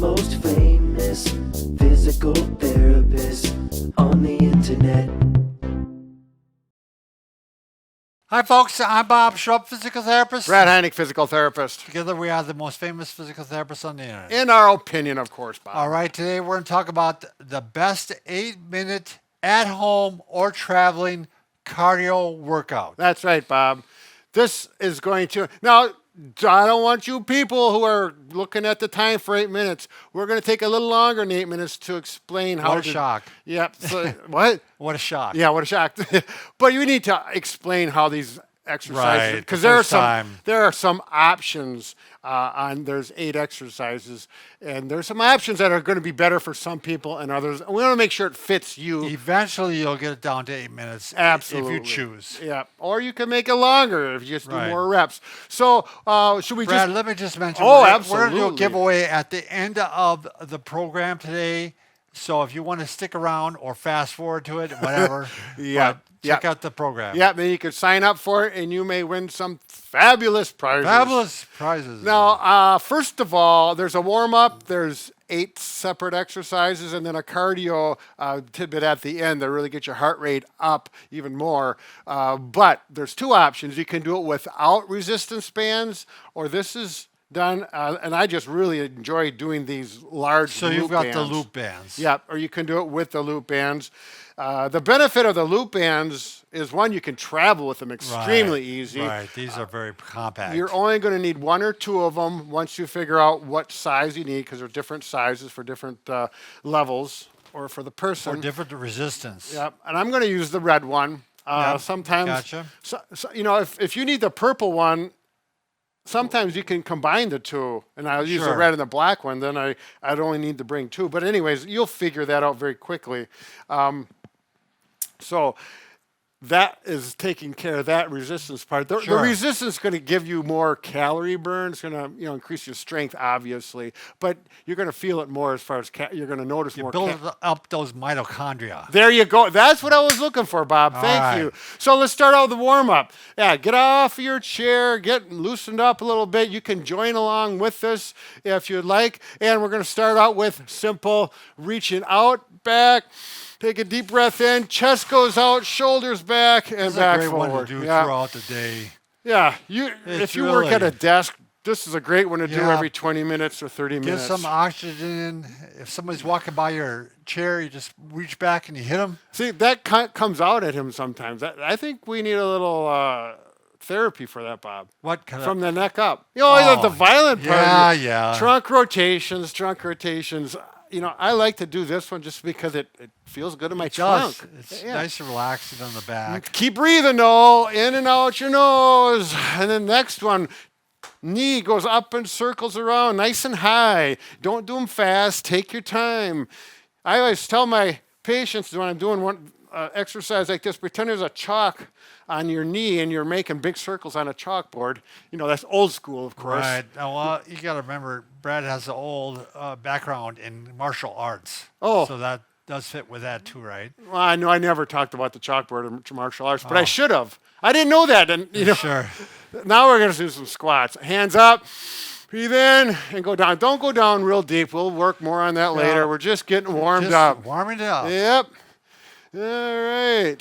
most famous physical therapist on the internet. Hi, folks. I'm Bob Schrupp, physical therapist. Brad Heineck, physical therapist. Together, we are the most famous physical therapists on the internet. In our opinion, of course, Bob. All right, today we're going to talk about the best 8-minute at-home or traveling cardio workout. That's right, Bob. This is going to... Now, I don't want you people who are looking at the time for 8 minutes. We're going to take a little longer than 8 minutes to explain how What a shock. Yep. So, what? What a shock. Yeah, what a shock. But you need to explain how these exercises, Right, because the there first are some options there's 8 exercises, and there's some options that are going to be better for some people and others. And we want to make sure it fits you. Eventually, you'll get it down to 8 minutes. Absolutely. If you choose. Yeah. Or you can make it longer if you just do Right. more reps. So should we Brad, just... let me just mention. Oh, we're absolutely. going to do a giveaway at the end of the program today. So if you want to stick around or fast forward to it, whatever, Yeah. but check out the program. Yeah, then you can sign up for it, and you may win some fabulous prizes. Fabulous prizes. Now, first of all, there's a warm-up. There's 8 separate exercises, and then a cardio tidbit at the end that really get your heart rate up even more. But there's 2 options. You can do it without resistance bands, or this is done, and I just really enjoy doing these large So loop you've got bands. the loop bands. Yeah, or you can do it with the loop bands. The benefit of the loop bands is, one, you can travel with them extremely easy. Right, these are very compact. You're only going to need 1 or 2 of them once you figure out what size you need, because there are different sizes for different levels or for the person. Or different resistance. Yep, and I'm going to use the red one. Yep, Sometimes, gotcha. so, you know, if you need the purple one, sometimes you can combine the 2, and I'll use the Sure. red and the black one. Then I'd only need to bring 2. But anyways, you'll figure that out very quickly. So that is taking care of that resistance part. The Sure. resistance is going to give you more calorie burn. It's going to increase your strength, obviously, but you're going to feel it more as far as you're going to notice more. Build up those mitochondria. There you go. That's what I was looking for, Bob. Thank right. you. So let's start out with the warm-up. Yeah, get off your chair, get loosened up a little bit. You can join along with this if you'd like. And we're going to start out with simple reaching out, back. Take a deep breath in. Chest goes out, shoulders back, and This is back a great forward. one to do Yeah. throughout the day. Yeah, It's if you work at really- a desk, this is a great one to do Yeah. every 20 minutes or 30 Get minutes. some oxygen. If somebody's walking by your chair, you just reach back and you hit them. See, that comes out at him sometimes. I think we need a little therapy for that, Bob. What kind From of? the neck up. You know, the violent part. Yeah, of it. yeah. Trunk rotations. You know, I like to do this one just because it feels good in my trunk. It's Yeah. nice and relaxing on the back. Keep breathing, though. In and out your nose. And then next one, knee goes up and circles around nice and high. Don't do them fast. Take your time. I always tell my patients when I'm doing one exercise like this, pretend there's a chalk on your knee and you're making big circles on a chalkboard. You know, that's old school, of course. Right. Well, you got to remember, Brad has an old background in martial arts. Oh. So that does fit with that too, right? Well, I know I never talked about the chalkboard in martial arts, but I should have. I didn't know that. And, Sure. Now we're going to do some squats. Hands up, breathe in, and go down. Don't go down real deep. We'll work more on that later. We're just getting warmed Just up. warming it up. Yep. All right.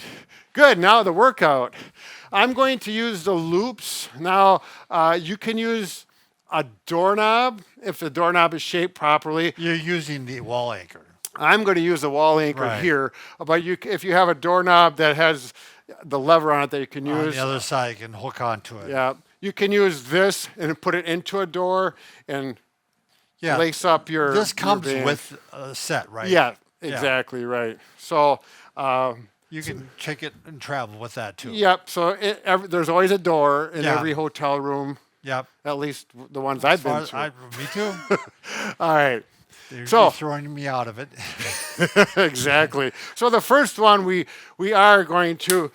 Good. Now the workout. I'm going to use the loops. Now, you can use a doorknob if the doorknob is shaped properly. You're using the wall anchor. I'm going to use the wall anchor Right. here, but if you have a doorknob that has the lever on it that you can On use, the other side, you can hook onto it. yeah, you can use this and put it into a door and Yeah. lace up your. This your comes band. with a set, right? Yeah, exactly right. So, You can check it and travel with that too. yep. So there's always a door in Yeah. every hotel room, Yep. at least the ones I've been to. Me too. All right. They're So- throwing me out of it. Exactly. So the first one we are going to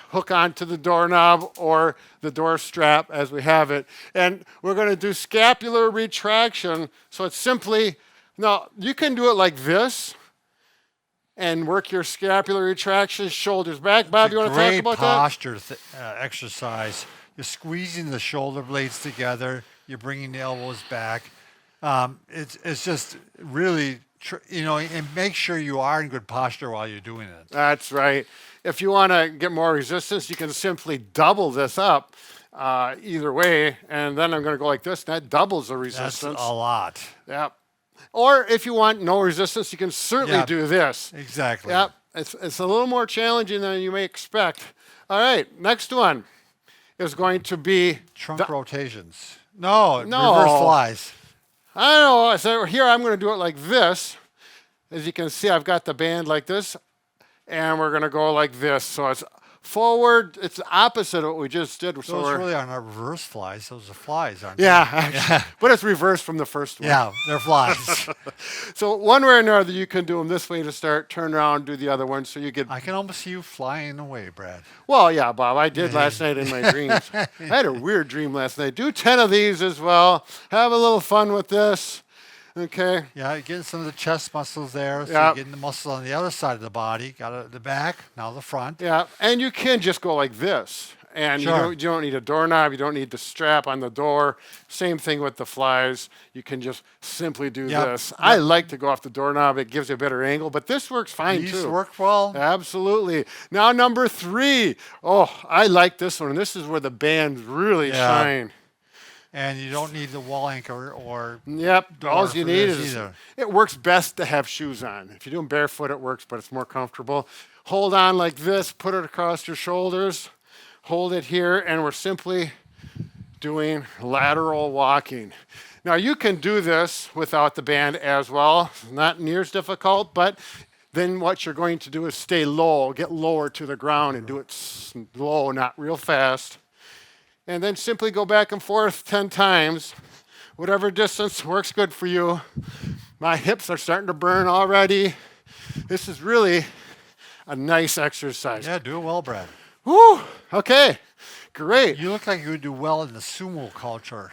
hook onto the doorknob or the door strap as we have it, and we're going to do scapular retraction. So it's simply, now you can do it like this and work your scapular retraction, shoulders back. Bob, you want to talk about Great posture exercise. You're squeezing the shoulder blades together. You're bringing the elbows back. It's just really, and make sure you are in good posture while you're doing it. That's right. If you want to get more resistance, you can simply double this up either way, and then I'm going to go like this, and that doubles the That's resistance. a lot. Yep. Or if you want no resistance, you can certainly Yeah. do this. Exactly. Yep. It's a little more challenging than you may expect. All right, next one is going to be Trunk rotations. No, No. reverse flies. I don't know. So here I'm going to do it like this. As you can see, I've got the band like this, and we're going to go like this. So it's forward. It's the opposite of what we just did. So Those we're, really are not reverse flies. Those are flies, aren't they? yeah, actually, but it's reversed from the first one. Yeah, they're flies. So one way or another, you can do them this way to start, turn around, do the other one, so you get. I can almost see you flying away, Brad. Well, yeah, Bob, I did last night in my dreams. I had a weird dream last night. Do 10 of these as well. Have a little fun with this. Okay. Yeah, you're getting some of the chest muscles there. So Yep. you're getting the muscles on the other side of the body. Got the back, now the front. Yeah, and you can just go like this. And Sure. you don't need a doorknob. You don't need the strap on the door. Same thing with the flies. You can just simply do Yep. this. I like to go off the doorknob. It gives you a better angle, but this works fine These too. work well. Absolutely. Now number 3. Oh, I like this one. This is where the bands really Yeah. shine. And you don't need the wall anchor or Yep. All door you for need this is either. it works best to have shoes on. If you're doing barefoot, it works, but it's more comfortable. Hold on like this. Put it across your shoulders. Hold it here, and we're simply doing lateral walking. Now you can do this without the band as well. Not near as difficult, but then what you're going to do is stay low, get lower to the ground, and do it slow, not real fast. And then simply go back and forth 10 times. Whatever distance works good for you. My hips are starting to burn already. This is really a nice exercise. Yeah, do it well, Brad. Woo! Okay, great. You look like you would do well in the sumo culture.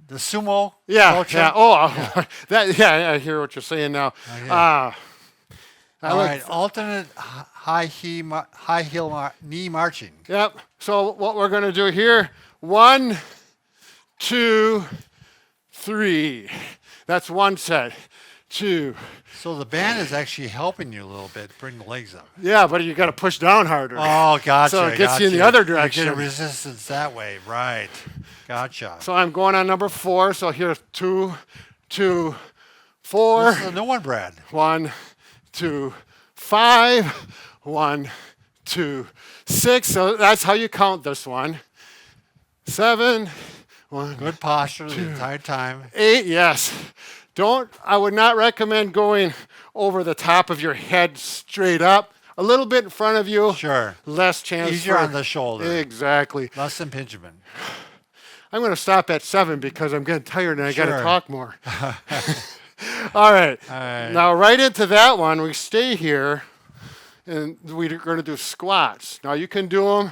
The sumo Yeah, culture. yeah. Oh, yeah, I hear what you're saying now. Okay. I All like. right, alternate high heel knee marching. Yep. So what we're going to do here, 1, 2, 3. That's one set. 2. So the band is actually helping you a little bit, bring the legs up. Yeah, but you got to push down harder. Oh, gotcha. So it gets you in the gotcha. other You direction. get a resistance that way, right? Gotcha. So I'm going on number 4. So here's 2, 2, 4. This is a new one, Brad. 1, 2, 5. 1, 2, 6. So that's how you count this one. 7. 1, Good posture the entire time. 8. Yes. I would not recommend going over the top of your head straight up. A little bit in front of you. Sure. Less chance Easier for- on the shoulder. Exactly. Less impingement. I'm going to stop at 7 because I'm getting tired and I got to Sure. talk more. All right. All right. Now, right into that one, we stay here, and we're going to do squats. Now, you can do them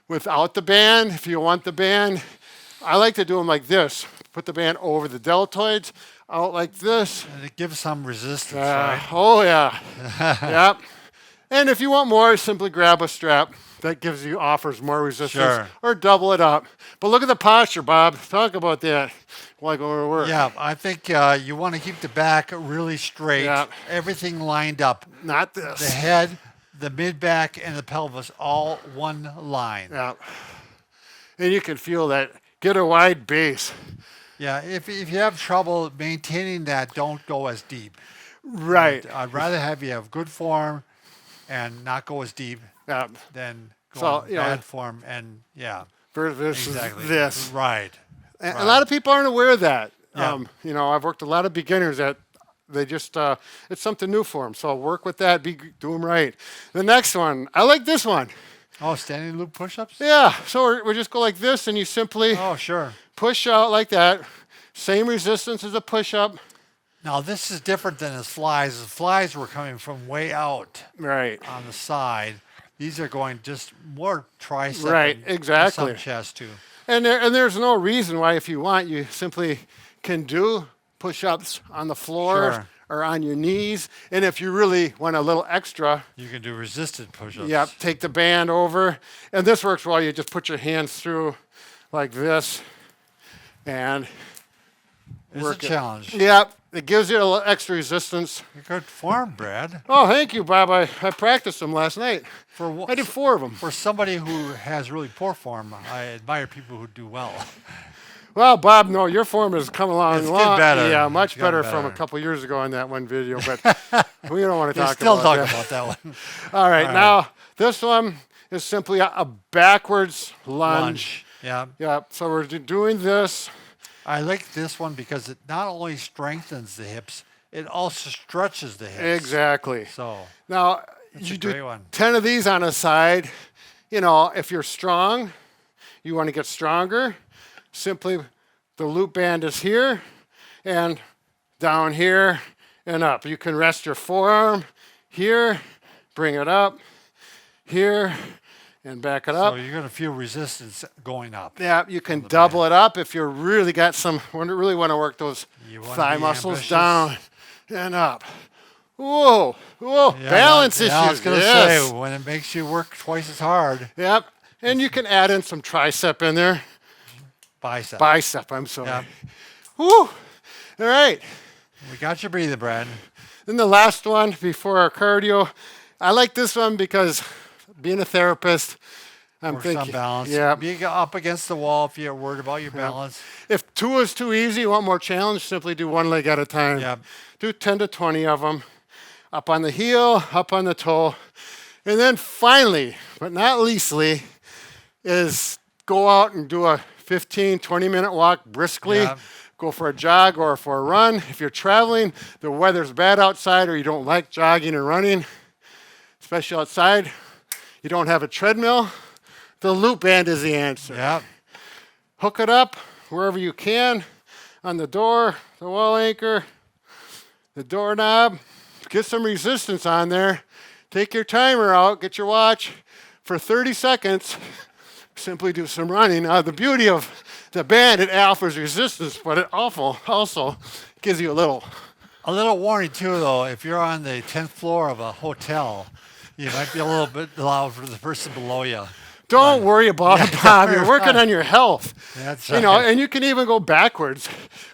without the band if you want the band. I like to do them like this. Put the band over the deltoids, out like this. And it gives some resistance, right? Oh, yeah. Yep. And if you want more, simply grab a strap. That offers more resistance. Sure. Or double it up. But look at the posture, Bob. Talk about that. Like over work. Yeah, I think you want to keep the back really straight, Yeah. everything lined up. Not The this. head, the mid-back, and the pelvis all one line. Yeah. And you can feel that. Get a wide base. Yeah, if you have trouble maintaining that, don't go as deep. Right. I'd rather have you have good form and not go as deep Yeah. than go So, in you know, bad form and, yeah, Versus exactly. this. Right. And Right. a lot of people aren't aware of that. Yeah. I've worked a lot of beginners that they just, it's something new for them. So work with that, do them right. The next one, I like this one. Oh, standing loop push-ups? Yeah, so we just go like this and you simply Oh, sure. push out like that. Same resistance as a push-up. Now, this is different than his flies. The flies were coming from way out Right. on the side. These are going just more tricep Right, and exactly. some chest, too. And there's no reason why, if you want, you simply can do push-ups on the floor Sure. or on your knees. And if you really want a little extra, You can do resisted push-ups. yep, take the band over. And this works well. You just put your hands through like this. And It's work a it. challenge. Yep, it gives you a little extra resistance. Good form, Brad. Oh, thank you, Bob. I practiced them last night. For I did 4 of them. For somebody who has really poor form, I admire people who do well. Well, Bob, no, your form has come along. It's getting better. Yeah, much It's gotten better from a better. couple years ago on that one video, but we don't want to They talk still about talk that. about that one. All right, All right. now this one is simply a backwards lunge. Yeah. Yeah, so we're doing this. I like this one because it not only strengthens the hips, it also stretches the hips. Exactly. So Now, That's you a great do one. 10 of these on a side. You know, if you're strong, you want to get stronger, simply the loop band is here and down here and up. You can rest your forearm here, bring it up, here, and back it up. So you're going to feel resistance going up. Yeah, you can double it up if you really got some, really want to work those You wanna thigh be muscles ambitious. down and up. Whoa, whoa, Yeah, balance yeah, I was issues. going to Yes. say, when it makes you work twice as hard, Yep, and you can add in some tricep in there. bicep. I'm sorry. Yeah. Woo, all right. We got you breathing, Brad. Then the last one before our cardio. I like this one because being a therapist, I'm Works on thinking, balance. yeah, Be up against the wall if you're worried about your balance. if 2 is too easy, you want more challenge, simply do 1 leg at a time. Yeah. Do 10 to 20 of them. Up on the heel, up on the toe. And then finally, but not leastly, is go out and do a 15, 20-minute walk briskly. Yeah. Go for a jog or for a run. If you're traveling, the weather's bad outside or you don't like jogging or running, especially outside, you don't have a treadmill, the loop band is the answer. Yeah. Hook it up wherever you can, on the door, the wall anchor, the doorknob. Get some resistance on there. Take your timer out, get your watch. For 30 seconds, simply do some running. Now, the beauty of the band, it offers resistance, but it also gives you a little. A little warning, too, though. If you're on the 10th floor of a hotel, you might be a little bit loud for the person below you. Don't worry about it, Bob. You're working on your health. That's You know, right. and you can even go backwards.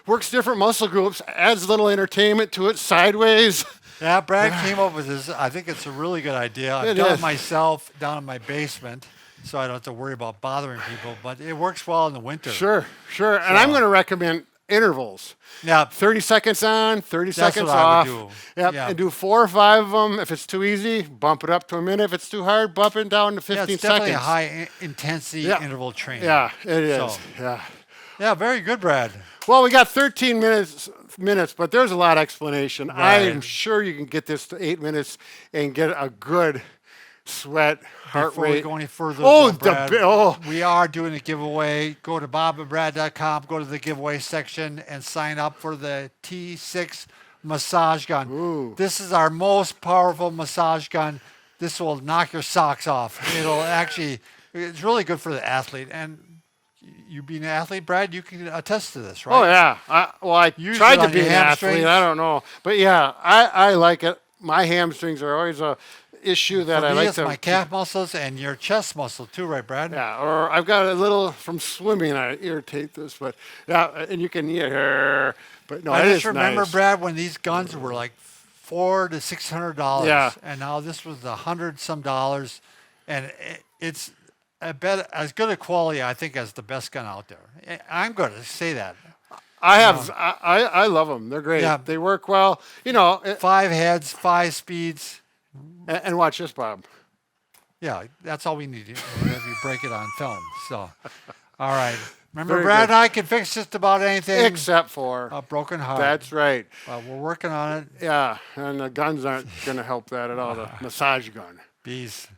Works different muscle groups, adds a little entertainment to it, sideways. Yeah, Brad came up with this. I think it's a really good idea. I've It done is. it myself down in my basement, so I don't have to worry about bothering people, but it works well in the winter. Sure. And I'm going to recommend intervals. Yeah. 30 seconds on, 30 That's seconds what I off. would do. Yep. Yeah. And do 4 or 5 of them. If it's too easy, bump it up to a minute. If it's too hard, bump it down to 15 Yeah, it's definitely seconds. a high intensity Yeah. interval training. Yeah, it is. So, Yeah. yeah, very good, Brad. Well, we got 13 minutes, but there's a lot of explanation. I am Right. sure you can get this to 8 minutes and get a good sweat, heart Before rate. we go any further, Oh, though, Brad, oh. we are doing a giveaway. Go to bobandbrad.com, go to the giveaway section, and sign up for the T6 massage gun. Ooh. This is our most powerful massage gun. This will knock your socks off. It's really good for the athlete. And you being an athlete, Brad, you can attest to this, right? Oh, yeah. I Use tried it to on be your an athlete. hamstrings. I don't know. But yeah, I like it. My hamstrings are always a issue that For I me, like it's to. my calf muscles and your chest muscle too, right, Brad? Yeah, or I've got a little from swimming. I irritate this, but yeah, and you can but no, I it just is remember, nice. Brad, when these guns were like $400 to $600. Yeah. And now this was $100 some, and it's I bet as good a quality, I think, as the best gun out there. I'm going to say that. I love them. They're great. Yeah. They work well. You know, 5 heads, 5 speeds. and watch this, Bob. Yeah, that's all we need if you break it on film. So, all right. Remember, Very Brad good. and I can fix just about anything. Except for A broken heart. that's right. We're working on it. Yeah, and the guns aren't going to help that at all. The massage gun. Bees.